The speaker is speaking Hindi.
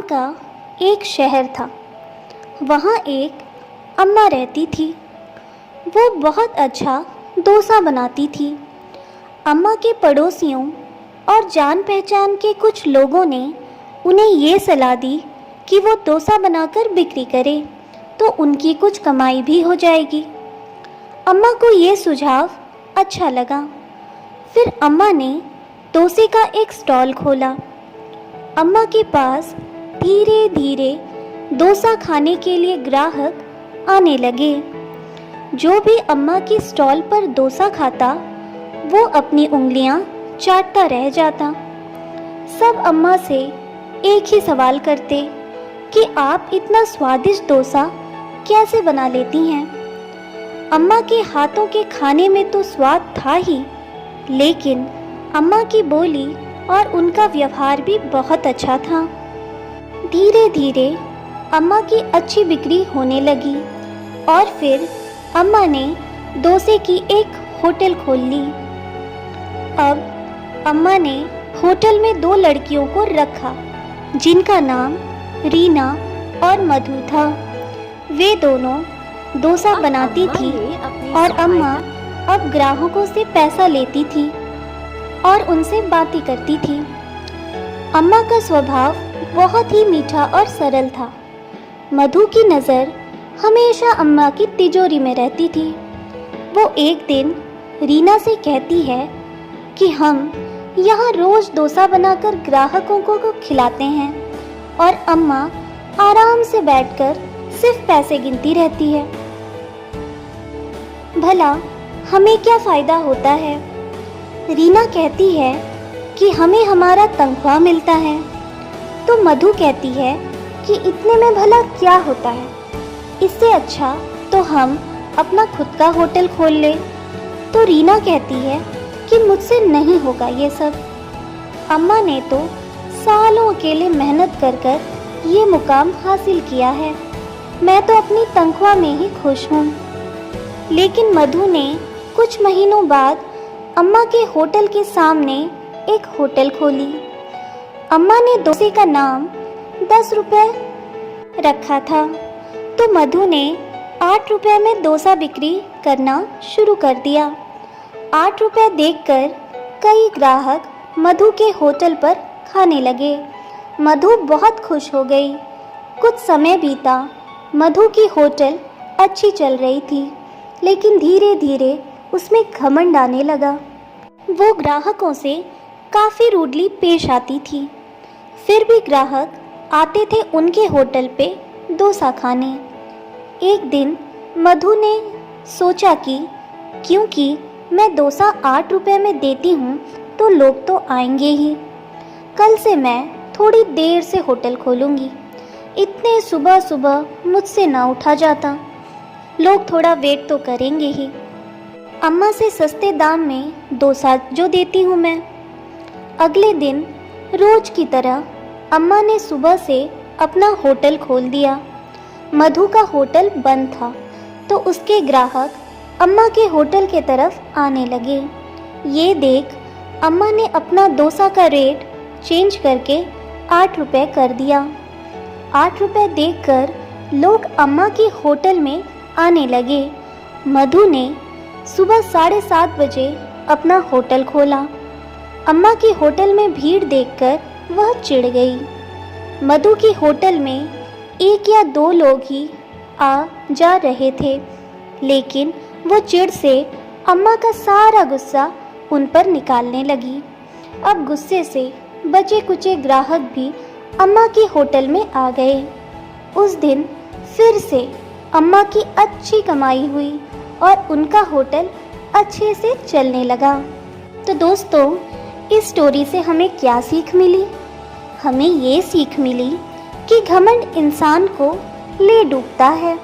का एक शहर था। वहाँ एक अम्मा रहती थी। वो बहुत अच्छा डोसा बनाती थी। अम्मा के पड़ोसियों और जान पहचान के कुछ लोगों ने उन्हें ये सलाह दी कि वो डोसा बनाकर बिक्री करे तो उनकी कुछ कमाई भी हो जाएगी। अम्मा को ये सुझाव अच्छा लगा। फिर अम्मा ने डोसे का एक स्टॉल खोला। अम्मा के पास धीरे धीरे डोसा खाने के लिए ग्राहक आने लगे। जो भी अम्मा की स्टॉल पर डोसा खाता वो अपनी उंगलियां चाटता रह जाता। सब अम्मा से एक ही सवाल करते कि आप इतना स्वादिष्ट डोसा कैसे बना लेती हैं। अम्मा के हाथों के खाने में तो स्वाद था ही, लेकिन अम्मा की बोली और उनका व्यवहार भी बहुत अच्छा था। धीरे धीरे अम्मा की अच्छी बिक्री होने लगी और फिर अम्मा ने डोसे की एक होटल खोल ली। अब अम्मा ने होटल में 2 लड़कियों को रखा जिनका नाम रीना और मधु था। वे दोनों डोसा बनाती थी और अम्मा अब ग्राहकों से पैसा लेती थी और उनसे बातें करती थी। अम्मा का स्वभाव बहुत ही मीठा और सरल था। मधु की नज़र हमेशा अम्मा की तिजोरी में रहती थी। वो एक दिन रीना से कहती है कि हम यहाँ रोज़ डोसा बनाकर ग्राहकों को खिलाते हैं और अम्मा आराम से बैठकर सिर्फ पैसे गिनती रहती है। भला हमें क्या फ़ायदा होता है? रीना कहती है कि हमें हमारा तनख्वाह मिलता है। तो मधु कहती है कि इतने में भला क्या होता है, इससे अच्छा तो हम अपना खुद का होटल खोल ले। तो रीना कहती है कि मुझसे नहीं होगा ये सब। अम्मा ने तो सालों अकेले मेहनत कर ये मुकाम हासिल किया है। मैं तो अपनी तनख्वाह में ही खुश हूँ। लेकिन मधु ने कुछ महीनों बाद अम्मा के होटल के सामने एक होटल खोली। अम्मा ने डोसे का नाम 10 रुपये रखा था, तो मधु ने 8 रुपये में डोसा बिक्री करना शुरू कर दिया। 8 रुपये देखकर कई ग्राहक मधु के होटल पर खाने लगे। मधु बहुत खुश हो गई। कुछ समय बीता। मधु की होटल अच्छी चल रही थी, लेकिन धीरे धीरे उसमें घमंड आने लगा। वो ग्राहकों से काफ़ी रूडली पेश आती थी। फिर भी ग्राहक आते थे उनके होटल पे डोसा खाने। एक दिन मधु ने सोचा कि क्योंकि मैं डोसा 8 रुपये में देती हूँ तो लोग तो आएंगे ही। कल से मैं थोड़ी देर से होटल खोलूँगी। इतने सुबह सुबह मुझसे ना उठा जाता, लोग थोड़ा वेट तो करेंगे ही। अम्मा से सस्ते दाम में डोसा जो देती हूँ मैं। अगले दिन रोज की तरह अम्मा ने सुबह से अपना होटल खोल दिया। मधु का होटल बंद था, तो उसके ग्राहक अम्मा के होटल के तरफ आने लगे। ये देख अम्मा ने अपना डोसा का रेट चेंज करके 8 रुपये कर दिया। 8 रुपये देखकर लोग अम्मा के होटल में आने लगे। मधु ने सुबह 7:30 बजे अपना होटल खोला। अम्मा के होटल में भीड़ देखकर वह चिढ़ गई। मधु की होटल में 1 या 2 लोग ही आ जा रहे थे, लेकिन वो चिढ़ से अम्मा का सारा गुस्सा उन पर निकालने लगी। अब गुस्से से बचे कुचे ग्राहक भी अम्मा के होटल में आ गए। उस दिन फिर से अम्मा की अच्छी कमाई हुई और उनका होटल अच्छे से चलने लगा। तो दोस्तों, इस स्टोरी से हमें क्या सीख मिली? हमें ये सीख मिली कि घमंड इंसान को ले डूबता है।